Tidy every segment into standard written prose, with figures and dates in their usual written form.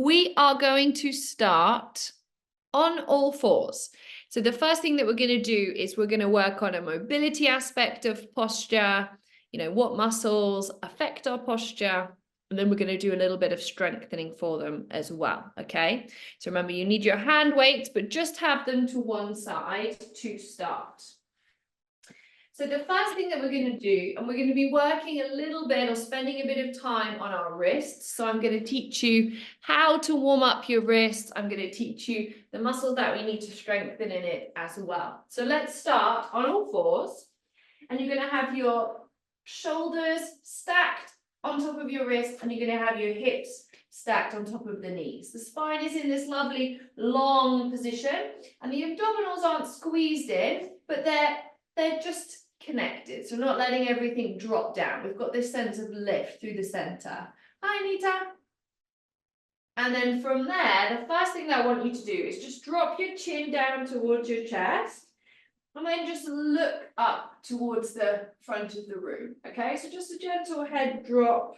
we are going to start on all fours. So the first thing that we're going to do is we're going to work on a mobility aspect of posture, what muscles affect our posture, and then we're going to do a little bit of strengthening for them as well, okay? So remember, you need your hand weights, but just have them to one side to start. So the first thing that we're going to do, and we're going to be working a little bit or spending a bit of time on our wrists. So I'm going to teach you how to warm up your wrists. I'm going to teach you the muscles that we need to strengthen in it as well. So let's start on all fours. And you're going to have your shoulders stacked on top of your wrist, and you're going to have your hips stacked on top of the knees. The spine is in this lovely long position, and the abdominals aren't squeezed in, but they're just connected, so not letting everything drop down. We've got this sense of lift through the center. Hi, Nita. And then from there, the first thing that I want you to do is just drop your chin down towards your chest, and then just look up towards the front of the room, okay? So just a gentle head drop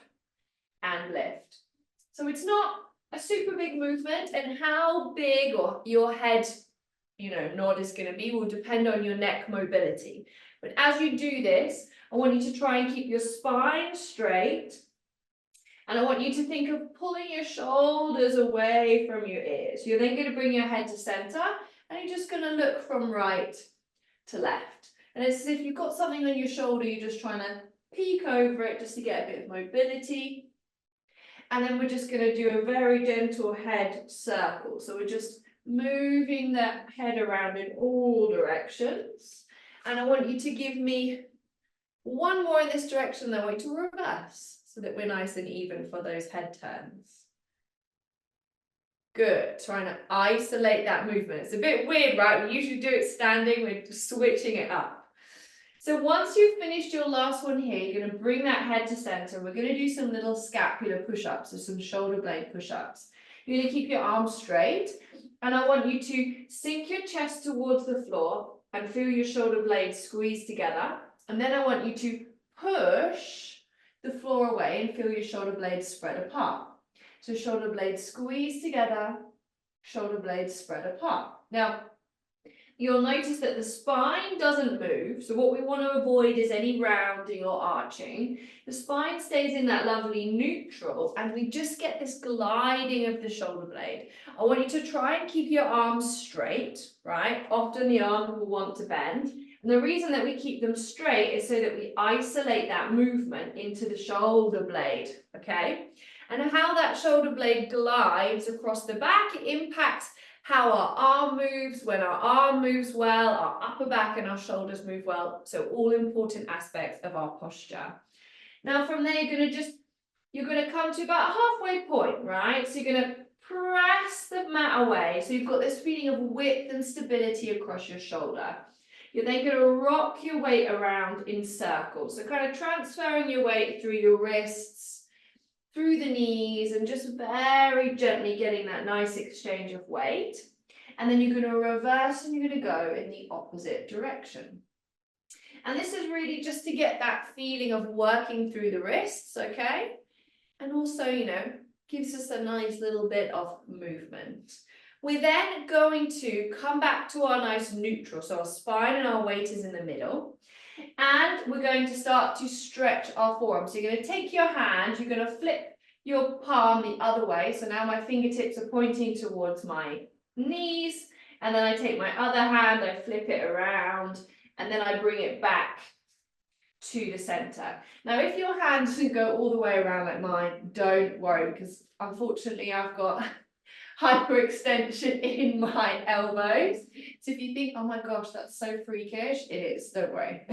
and lift. So it's not a super big movement, and how big or your head nod is going to be will depend on your neck mobility. But as you do this, I want you to try and keep your spine straight. And I want you to think of pulling your shoulders away from your ears. You're then going to bring your head to center, and you're just going to look from right to left. And it's as if you've got something on your shoulder, you're just trying to peek over it just to get a bit of mobility. And then we're just going to do a very gentle head circle. So we're just moving that head around in all directions. And I want you to give me one more in this direction, then I want you to reverse so that we're nice and even for those head turns. Good, trying to isolate that movement. It's a bit weird, right? We usually do it standing, we're just switching it up. So once you've finished your last one here, you're going to bring that head to center. We're going to do some little scapular push-ups, or some shoulder blade push-ups. You're going to keep your arms straight, and I want you to sink your chest towards the floor and feel your shoulder blades squeeze together. And then I want you to push the floor away and feel your shoulder blades spread apart. So shoulder blades squeeze together, shoulder blades spread apart. Now, you'll notice that the spine doesn't move. So what we want to avoid is any rounding or arching. The spine stays in that lovely neutral, and we just get this gliding of the shoulder blade. I want you to try and keep your arms straight, right? Often the arm will want to bend. And the reason that we keep them straight is so that we isolate that movement into the shoulder blade, okay? And how that shoulder blade glides across the back, it impacts how our arm moves. When our arm moves well, our upper back and our shoulders move well. So all important aspects of our posture. Now from there, you're going to come to about halfway point, right? So you're going to press the mat away. So you've got this feeling of width and stability across your shoulder. You're then going to rock your weight around in circles. So kind of transferring your weight through your wrists, through the knees, and just very gently getting that nice exchange of weight. And then you're going to reverse and you're going to go in the opposite direction. And this is really just to get that feeling of working through the wrists, okay? And also, gives us a nice little bit of movement. We're then going to come back to our nice neutral. So our spine and our weight is in the middle. And we're going to start to stretch our forearms. So you're going to take your hand, you're going to flip your palm the other way. So now my fingertips are pointing towards my knees. And then I take my other hand, I flip it around, and then I bring it back to the center. Now, if your hand doesn't go all the way around like mine, don't worry, because unfortunately I've got hyperextension in my elbows. So if you think, oh my gosh, that's so freakish, it is, don't worry.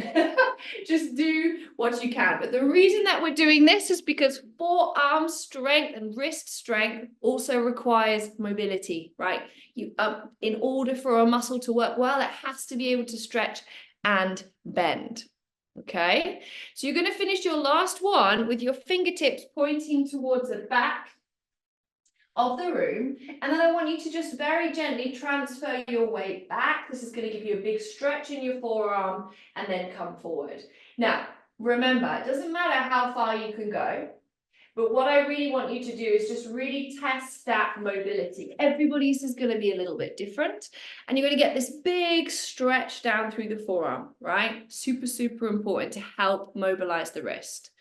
Just do what you can. But the reason that we're doing this is because forearm strength and wrist strength also requires mobility, right? In order for a muscle to work well, it has to be able to stretch and bend. Okay, so you're going to finish your last one with your fingertips pointing towards the back of the room, and then I want you to just very gently transfer your weight back. This is going to give you a big stretch in your forearm, and then come forward. Now, remember, it doesn't matter how far you can go. But what I really want you to do is just really test that mobility. Everybody's is going to be a little bit different. And you're going to get this big stretch down through the forearm, right? Super, super important to help mobilize the wrist.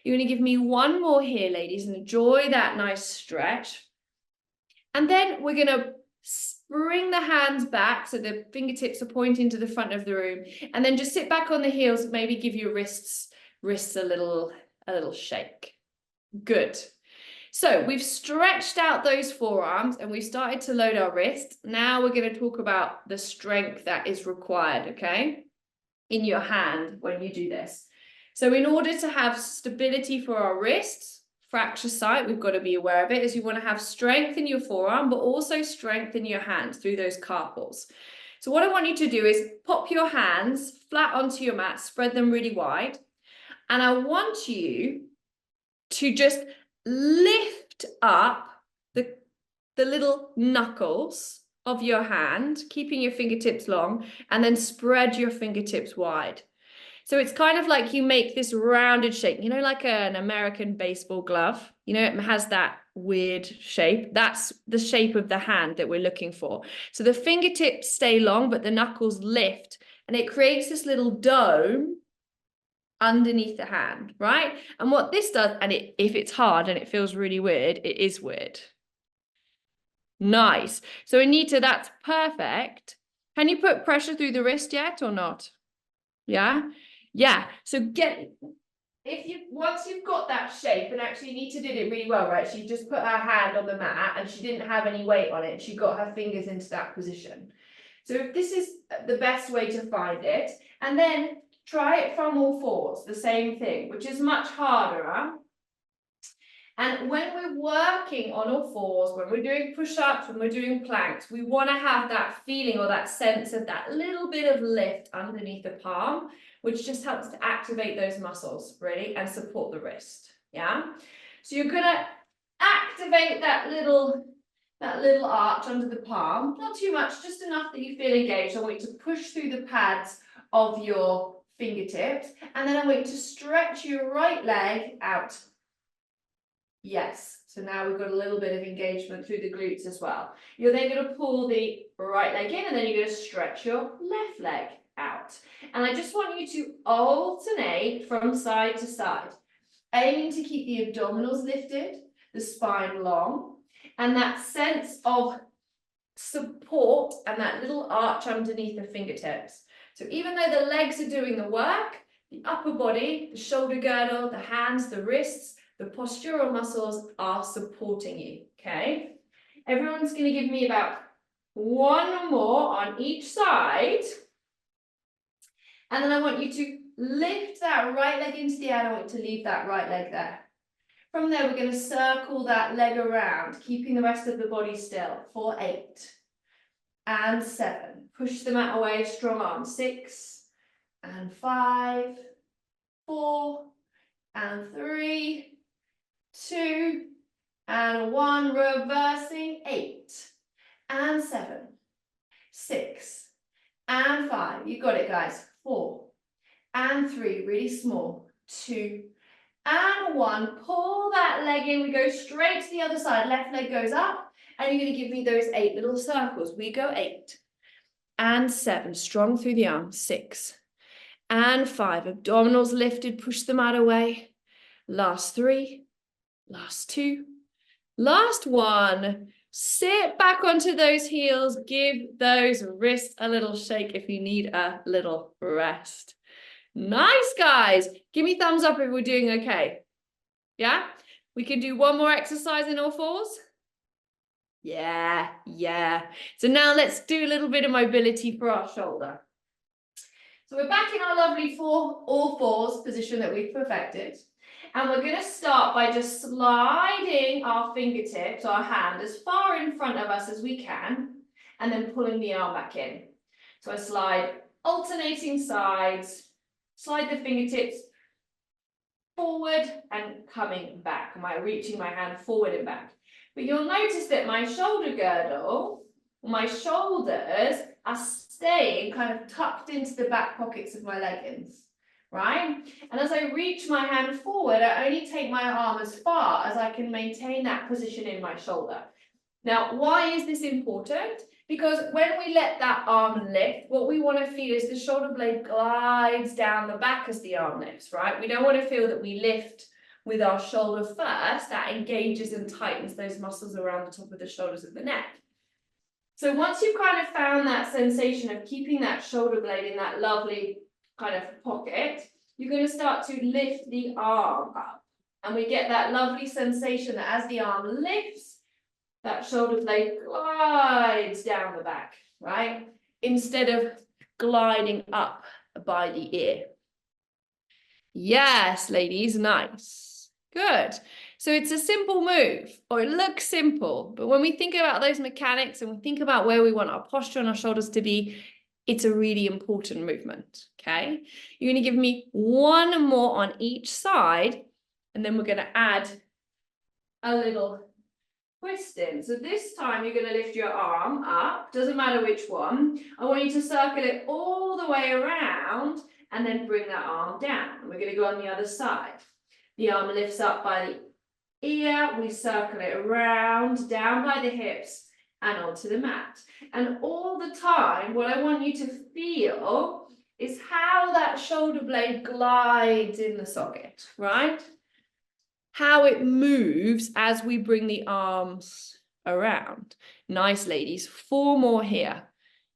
You're going to give me one more here, ladies, and enjoy that nice stretch. And then we're going to bring the hands back so the fingertips are pointing to the front of the room, and then just sit back on the heels, maybe give your wrists a little shake. Good. So we've stretched out those forearms and we've started to load our wrists. Now we're going to talk about the strength that is required, okay, in your hand when you do this. So in order to have stability for our wrists, fracture site, we've got to be aware of it, is you want to have strength in your forearm, but also strength in your hands through those carpals. So what I want you to do is pop your hands flat onto your mat, spread them really wide. And I want you to just lift up the little knuckles of your hand, keeping your fingertips long, and then spread your fingertips wide. So it's kind of like you make this rounded shape, you know, like an American baseball glove, you know, it has that weird shape. That's the shape of the hand that we're looking for. So the fingertips stay long, but the knuckles lift, and it creates this little dome underneath the hand, right? And what this does, and if it's hard and it feels really weird, it is weird. Nice. So Anita, that's perfect. Can you put pressure through the wrist yet or not? Yeah. Yeah, so once you've got that shape, and actually Anita did it really well, right? She just put her hand on the mat and she didn't have any weight on it, and she got her fingers into that position. So if this is the best way to find it, and then try it from all fours, the same thing, which is much harder. And when we're working on all fours, when we're doing push-ups, when we're doing planks, we want to have that feeling or that sense of that little bit of lift underneath the palm, which just helps to activate those muscles, really, and support the wrist, yeah? So you're going to activate that little arch under the palm, not too much, just enough that you feel engaged. I want you to push through the pads of your fingertips, and then I want you to stretch your right leg out. Yes, so now we've got a little bit of engagement through the glutes as well. You're then going to pull the right leg in, and then you're going to stretch your left leg out. And I just want you to alternate from side to side, aiming to keep the abdominals lifted, the spine long, and that sense of support and that little arch underneath the fingertips. So even though the legs are doing the work, the upper body, the shoulder girdle, the hands, the wrists, the postural muscles are supporting you, okay? Everyone's going to give me about one more on each side. And then I want you to lift that right leg into the air. I don't want you to leave that right leg there. From there, we're going to circle that leg around, keeping the rest of the body still for 8 and 7. Push the mat away, strong arm. 6 and 5, 4 and 3, 2 and 1, reversing. 8 and 7, 6 and 5. You got it, guys. 4 and 3, really small. 2 and 1. Pull that leg in. We go straight to the other side. Left leg goes up, and you're going to give me those 8 little circles. We go 8 and 7, strong through the arms. 6 and 5, abdominals lifted. Push the mat away. Last 3. Last 2, last 1. Sit back onto those heels. Give those wrists a little shake if you need a little rest. Nice, guys. Give me thumbs up if we're doing okay. Yeah? We can do one more exercise in all fours. Yeah. So now let's do a little bit of mobility for our shoulder. So we're back in our lovely all fours position that we've perfected. And we're going to start by just sliding our fingertips, our hand, as far in front of us as we can, and then pulling the arm back in. So I slide alternating sides, slide the fingertips forward and coming back. Am I reaching my hand forward and back? But you'll notice that my shoulder girdle, my shoulders are staying kind of tucked into the back pockets of my leggings. right? And as I reach my hand forward, I only take my arm as far as I can maintain that position in my shoulder. Now, why is this important? Because when we let that arm lift, what we want to feel is the shoulder blade glides down the back as the arm lifts, right? We don't want to feel that we lift with our shoulder first. That engages and tightens those muscles around the top of the shoulders and the neck. So once you've kind of found that sensation of keeping that shoulder blade in that lovely kind of pocket, you're going to start to lift the arm up. And we get that lovely sensation that as the arm lifts, that shoulder blade glides down the back, right? Instead of gliding up by the ear. Yes, ladies, nice. Good. So it's a simple move, or it looks simple, but when we think about those mechanics and we think about where we want our posture and our shoulders to be, it's a really important movement, okay? You're going to give me one more on each side, and then we're going to add a little twist in. So this time you're going to lift your arm up, doesn't matter which one. I want you to circle it all the way around and then bring that arm down. And we're going to go on the other side. The arm lifts up by the ear, we circle it around, down by the hips and onto the mat. And all the time, what I want you to feel is how that shoulder blade glides in the socket, right? How it moves as we bring the arms around. Nice, ladies. 4 more here.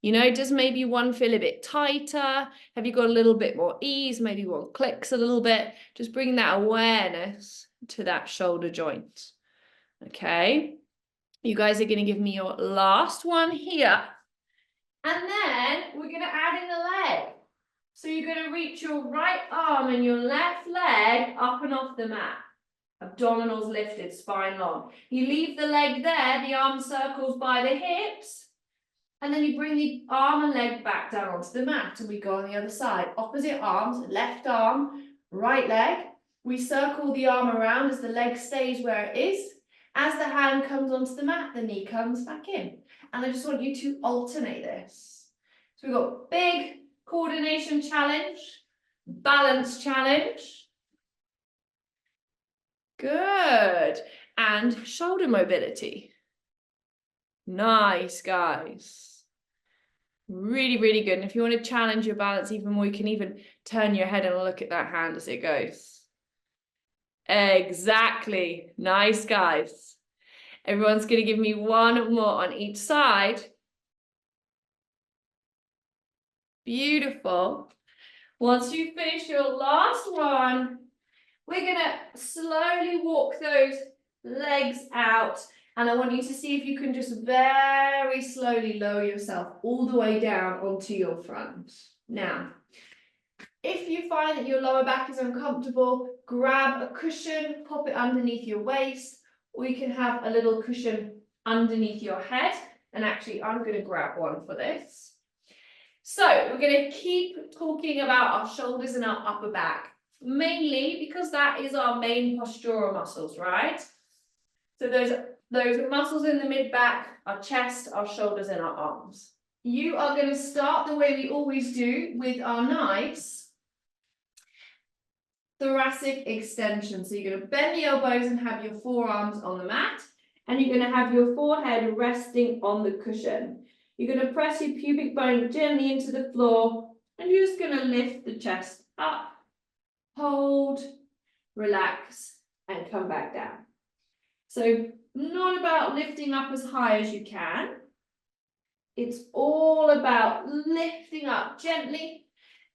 You know, does maybe one feel a bit tighter? Have you got a little bit more ease? Maybe one clicks a little bit. Just bring that awareness to that shoulder joint. Okay. You guys are going to give me your last one here. And then we're going to add in the leg. So you're going to reach your right arm and your left leg up and off the mat. Abdominals lifted, spine long. You leave the leg there, the arm circles by the hips, and then you bring the arm and leg back down onto the mat, and we go on the other side. Opposite arms, left arm, right leg. We circle the arm around as the leg stays where it is. As the hand comes onto the mat, the knee comes back in. And I just want you to alternate this. So we've got big coordination challenge, balance challenge. Good. And shoulder mobility. Nice, guys. Really, really good. And if you want to challenge your balance even more, you can even turn your head and look at that hand as it goes. Exactly. Nice, guys. Everyone's going to give me one more on each side. Beautiful. Once you finish your last one, we're going to slowly walk those legs out. And I want you to see if you can just very slowly lower yourself all the way down onto your front. Now, if you find that your lower back is uncomfortable, grab a cushion, pop it underneath your waist, or you can have a little cushion underneath your head. And actually, I'm going to grab one for this. So we're going to keep talking about our shoulders and our upper back, mainly because that is our main postural muscles, right? So those muscles in the mid-back, our chest, our shoulders, and our arms. You are going to start the way we always do with our nice thoracic extension. So you're going to bend the elbows and have your forearms on the mat, and you're going to have your forehead resting on the cushion. You're going to press your pubic bone gently into the floor, and you're just going to lift the chest up, hold, relax, and come back down. So not about lifting up as high as you can. It's all about lifting up gently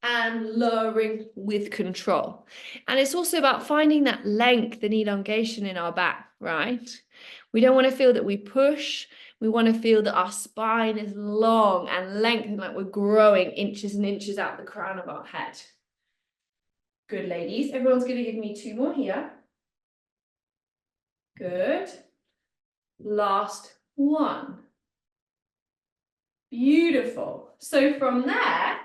and lowering with control. And it's also about finding that length and elongation in our back, right? We don't want to feel that we push. We want to feel that our spine is long and lengthened, like we're growing inches and inches out the crown of our head. Good, ladies. Everyone's going to give me 2 more here. Good. Last one. Beautiful. So from there,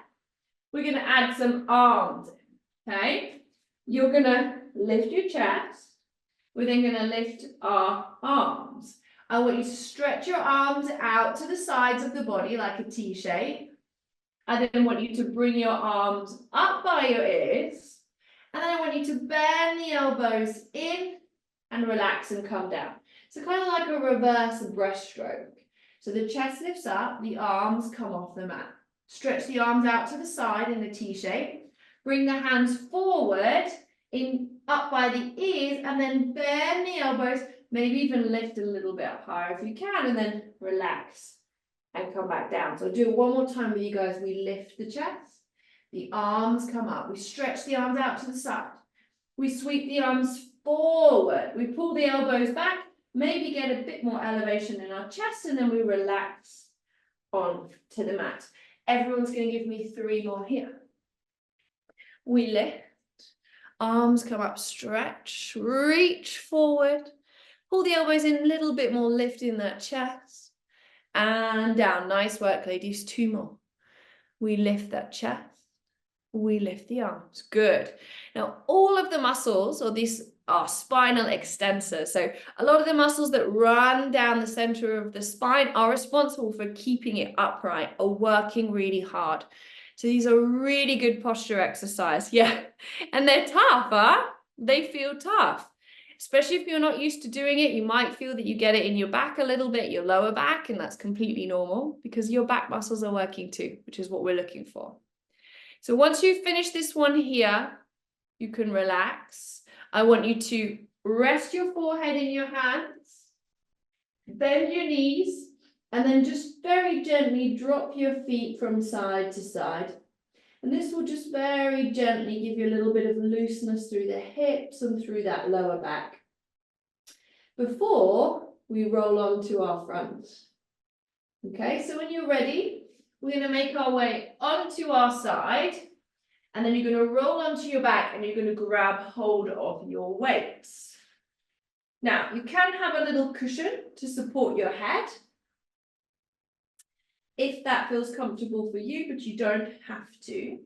we're going to add some arms in, okay? You're going to lift your chest. We're then going to lift our arms. I want you to stretch your arms out to the sides of the body like a T shape. I then want you to bring your arms up by your ears. And then I want you to bend the elbows in and relax and come down. So kind of like a reverse breaststroke. So the chest lifts up, the arms come off the mat. Stretch the arms out to the side in a T shape. Bring the hands forward, up by the ears, and then bend the elbows. Maybe even lift a little bit higher if you can, and then relax and come back down. So I'll do it one more time with you guys. We lift the chest, the arms come up. We stretch the arms out to the side. We sweep the arms forward. We pull the elbows back, maybe get a bit more elevation in our chest, and then we relax on to the mat. Everyone's going to give me 3 more here. We lift, arms come up, stretch, reach forward, pull the elbows in, a little bit more lift in that chest, and down. Nice work, ladies. 2 more. We lift that chest, we lift the arms. Good. Now, all of the muscles, or these are spinal extensors. So a lot of the muscles that run down the center of the spine are responsible for keeping it upright, are working really hard. So these are really good posture exercise. Yeah. And they're tough, huh? They feel tough. Especially if you're not used to doing it, you might feel that you get it in your back a little bit, your lower back, and that's completely normal because your back muscles are working too, which is what we're looking for. So once you finish this one here, you can relax. I want you to rest your forehead in your hands, bend your knees, and then just very gently drop your feet from side to side. And this will just very gently give you a little bit of looseness through the hips and through that lower back. Before we roll on to our front. Okay, so when you're ready, we're going to make our way onto our side. And then you're going to roll onto your back and you're going to grab hold of your weights. Now, you can have a little cushion to support your head, if that feels comfortable for you, but you don't have to.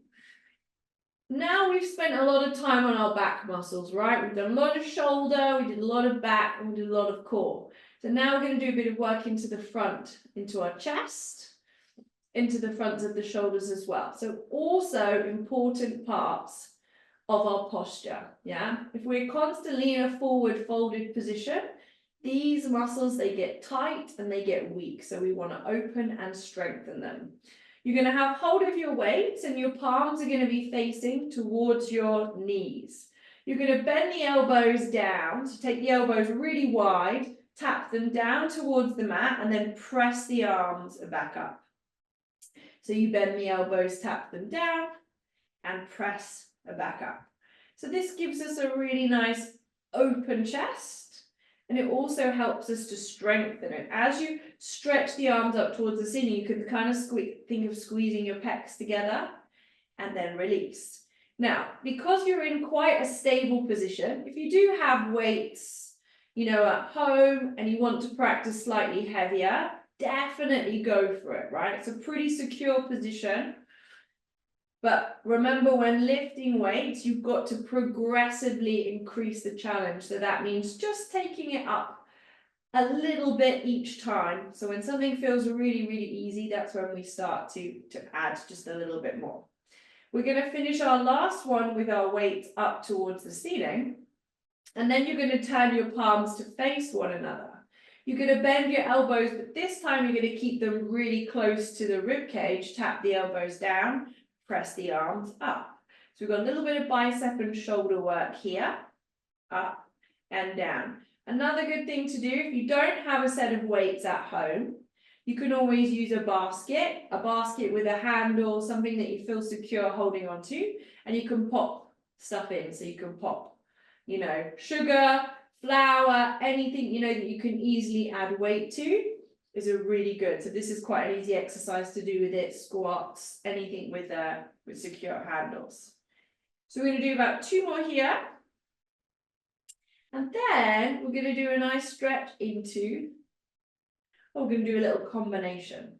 Now we've spent a lot of time on our back muscles, right? We've done a lot of shoulder, we did a lot of back, and we did a lot of core. So now we're going to do a bit of work into the front, into our chest, into the fronts of the shoulders as well. So also important parts of our posture, yeah? If we're constantly in a forward folded position, these muscles, they get tight and they get weak. So we want to open and strengthen them. You're going to have hold of your weights and your palms are going to be facing towards your knees. You're going to bend the elbows down. So take the elbows really wide, tap them down towards the mat and then press the arms back up. So you bend the elbows, tap them down and press back up. So this gives us a really nice open chest and it also helps us to strengthen it. As you stretch the arms up towards the ceiling, you can kind of think of squeezing your pecs together and then release. Now, because you're in quite a stable position, if you do have weights, at home and you want to practice slightly heavier, definitely go for it, right? It's a pretty secure position. But remember, when lifting weights, you've got to progressively increase the challenge. So that means just taking it up a little bit each time. So when something feels really, really easy, that's when we start to add just a little bit more. We're going to finish our last one with our weights up towards the ceiling. And then you're going to turn your palms to face one another. You're going to bend your elbows, but this time you're going to keep them really close to the rib cage. Tap the elbows down, press the arms up. So we've got a little bit of bicep and shoulder work here, up and down. Another good thing to do, if you don't have a set of weights at home, you can always use a basket with a handle, something that you feel secure holding on to, and you can pop stuff in. So you can pop, sugar, flour, anything, that you can easily add weight to is a really good. So this is quite an easy exercise to do with it, squats, anything with secure handles. So we're going to do about 2 more here. And then we're going to do a nice stretch into, we're going to do a little combination.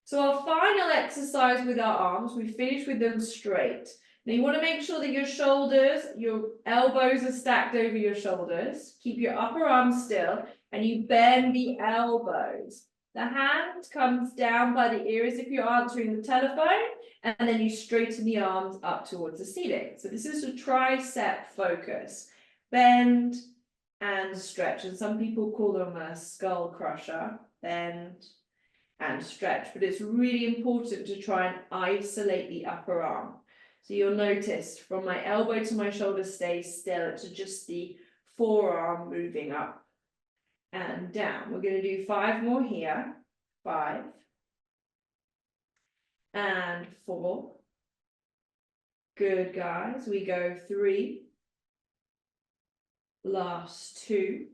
So our final exercise with our arms, we finish with them straight. Now you want to make sure that your shoulders, your elbows are stacked over your shoulders. Keep your upper arm still and you bend the elbows. The hand comes down by the ear as if you're answering the telephone, and then you straighten the arms up towards the ceiling. So this is a tricep focus. Bend and stretch, and some people call them a skull crusher. Bend and stretch, but it's really important to try and isolate the upper arm. So you'll notice from my elbow to my shoulder stays still, it's just the forearm moving up and down. We're going to do 5 more here. 5 and 4. Good, guys. We go 3. Last 2.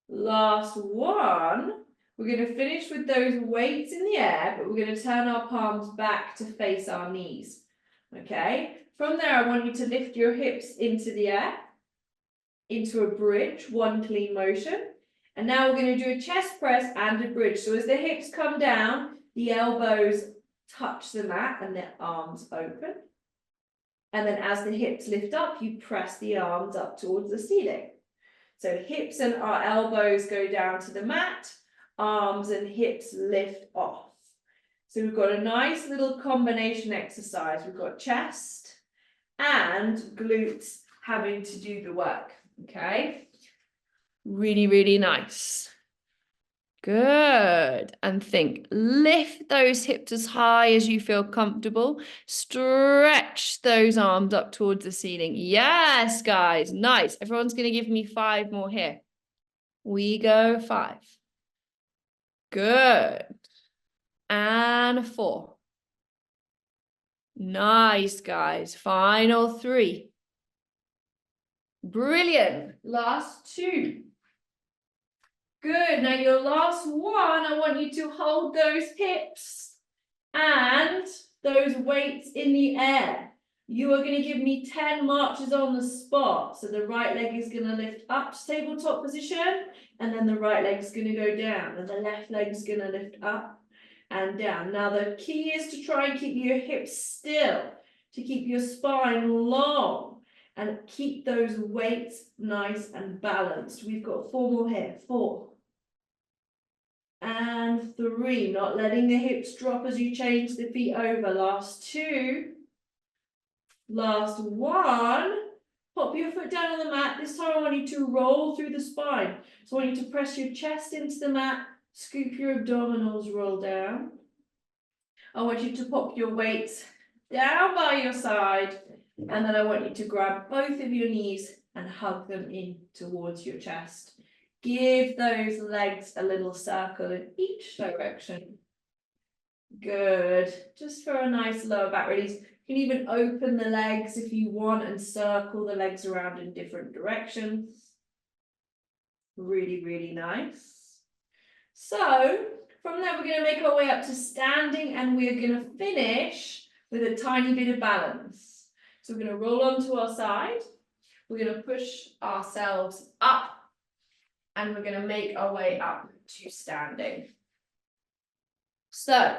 Last 1. We're going to finish with those weights in the air, but we're going to turn our palms back to face our knees. Okay? From there, I want you to lift your hips into the air, into a bridge, 1 clean motion. And now we're going to do a chest press and a bridge. So as the hips come down, the elbows touch the mat and the arms open. And then as the hips lift up, you press the arms up towards the ceiling. So hips and our elbows go down to the mat, arms and hips lift off. So we've got a nice little combination exercise. We've got chest and glutes having to do the work, okay? Really, really nice. Good. And think, lift those hips as high as you feel comfortable. Stretch those arms up towards the ceiling. Yes, guys, nice. Everyone's going to give me 5 more here. We go 5. Good. And 4. Nice, guys. Final 3. Brilliant. Last 2. Good. Now your last 1, I want you to hold those hips and those weights in the air. You are going to give me 10 marches on the spot. So the right leg is going to lift up to tabletop position, and then the right leg is going to go down, and the left leg is going to lift up and down. Now the key is to try and keep your hips still, to keep your spine long, and keep those weights nice and balanced. We've got 4 more here. 4. And 3, not letting the hips drop as you change the feet over. Last 2. Last 1. Pop your foot down on the mat. This time I want you to roll through the spine. So I want you to press your chest into the mat, scoop your abdominals, roll down. I want you to pop your weights down by your side, and then I want you to grab both of your knees and hug them in towards your chest. Give those legs a little circle in each direction. Good. Just for a nice lower back release. You can even open the legs if you want and circle the legs around in different directions. Really, really nice. So from there, we're going to make our way up to standing, and we're going to finish with a tiny bit of balance. So we're going to roll onto our side. We're going to push ourselves up, and we're going to make our way up to standing. So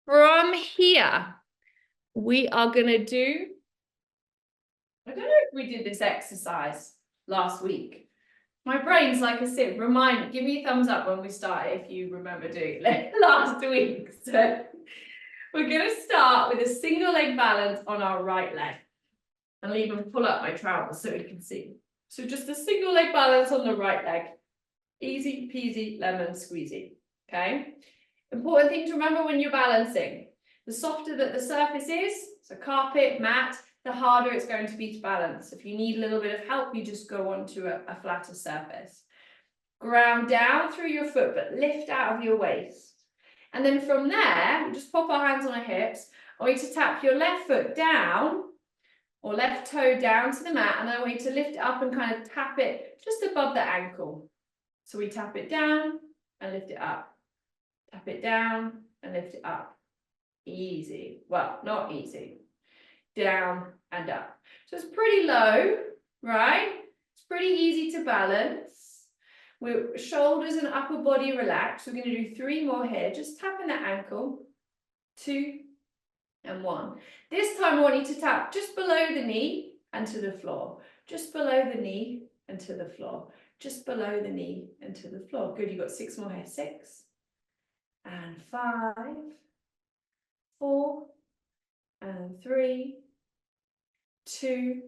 from here, we are going to do, I don't know if we did this exercise last week. My brain's like a sieve. Give me a thumbs up when we start if you remember doing it last week. So we're going to start with a single leg balance on our right leg. And I'll even pull up my trousers so you can see. So just a single leg balance on the right leg. Easy peasy lemon squeezy. Okay. Important thing to remember when you're balancing. The softer that the surface is, so carpet, mat, the harder it's going to be to balance. If you need a little bit of help, you just go onto a flatter surface. Ground down through your foot, but lift out of your waist. And then from there, we'll just pop our hands on our hips. I want you to tap your left foot down, or left toe down to the mat, and then I want you to lift it up and kind of tap it just above the ankle. So we tap it down and lift it up. Tap it down and lift it up. Easy. Well, not easy. Down and up. So it's pretty low, right? It's pretty easy to balance. With shoulders and upper body relaxed. We're going to do 3 more here. Just tapping that ankle. 2 and 1. This time I want you to tap just below the knee and to the floor. Just below the knee and to the floor. just below the knee and to the floor. Good, you've got 6 more here. 6 and 5, 4 and 3, 2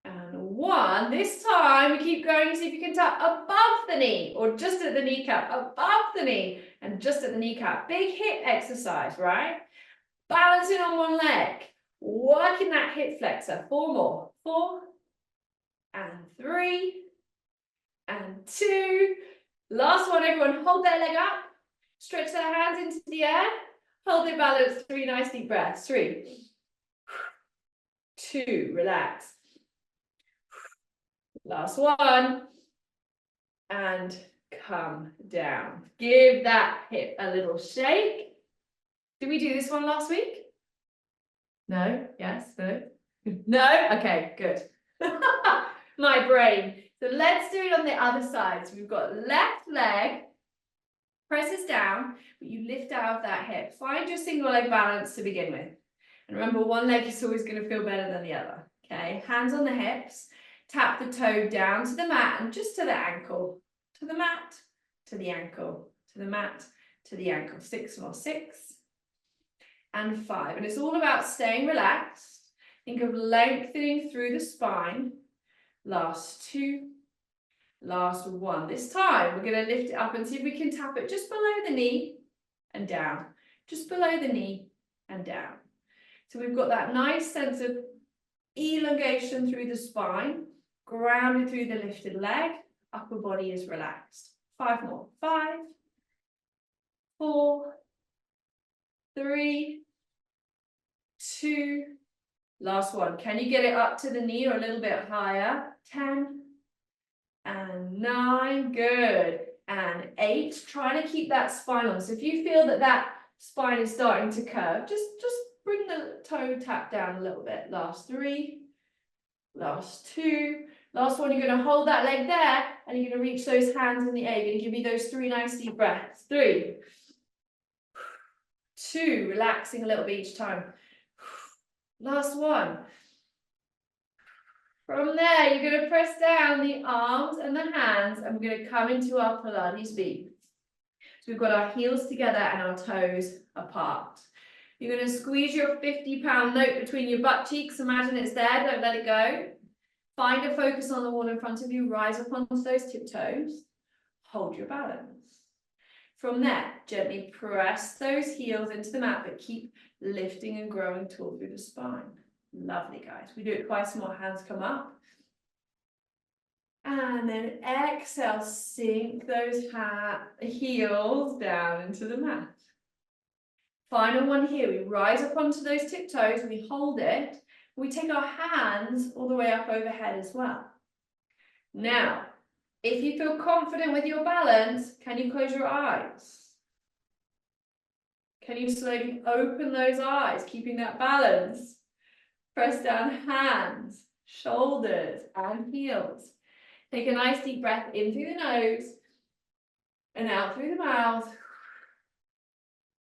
and 1. This time we keep going, see if you can tap above the knee or just at the kneecap, above the knee and just at the kneecap. Big hip exercise, right? Balancing on one leg, working that hip flexor. 4 more. 4 and 3 and 2. Last one, everyone hold their leg up, stretch their hands into the air, hold their balance. 3 nice deep breaths. 3, 2, relax. Last one, and come down. Give that hip a little shake. Did we do this one last week? No? Yes? No? No? Okay, good. My brain. So let's do it on the other side. So we've got left leg, presses down, but you lift out of that hip. Find your single leg balance to begin with. And remember, one leg is always going to feel better than the other. Okay, hands on the hips. Tap the toe down to the mat and just to the ankle. To the mat, to the ankle, to the mat, to the ankle. 6 more. 6 and 5. And it's all about staying relaxed. Think of lengthening through the spine. Last 2, last 1. This time we're going to lift it up and see if we can tap it just below the knee and down. Just below the knee and down. So we've got that nice sense of elongation through the spine, grounded through the lifted leg, upper body is relaxed. 5 more. 5, 4, 3, 2, last one. Can you get it up to the knee or a little bit higher? 10 and 9, good. And 8, try to keep that spine on. So if you feel that that spine is starting to curve, just bring the toe tap down a little bit. Last 3, last 2, last one. You're going to hold that leg there and you're going to reach those hands in the air. You're going to give me those 3 nice deep breaths. 3, 2, relaxing a little bit each time. Last one. From there, you're going to press down the arms and the hands, and we're going to come into our Pilates beat. So we've got our heels together and our toes apart. You're going to squeeze your 50-pound note between your butt cheeks. Imagine it's there, don't let it go. Find a focus on the wall in front of you, rise up onto those tiptoes, hold your balance. From there, gently press those heels into the mat, but keep lifting and growing tall through the spine. Lovely, guys. We do it twice more, hands come up. And then exhale, sink those heels down into the mat. Final one here, we rise up onto those tiptoes, we hold it, we take our hands all the way up overhead as well. Now, if you feel confident with your balance, can you close your eyes? Can you slowly open those eyes, keeping that balance? Press down hands, shoulders, and heels. Take a nice deep breath in through the nose and out through the mouth.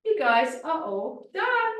You guys are all done.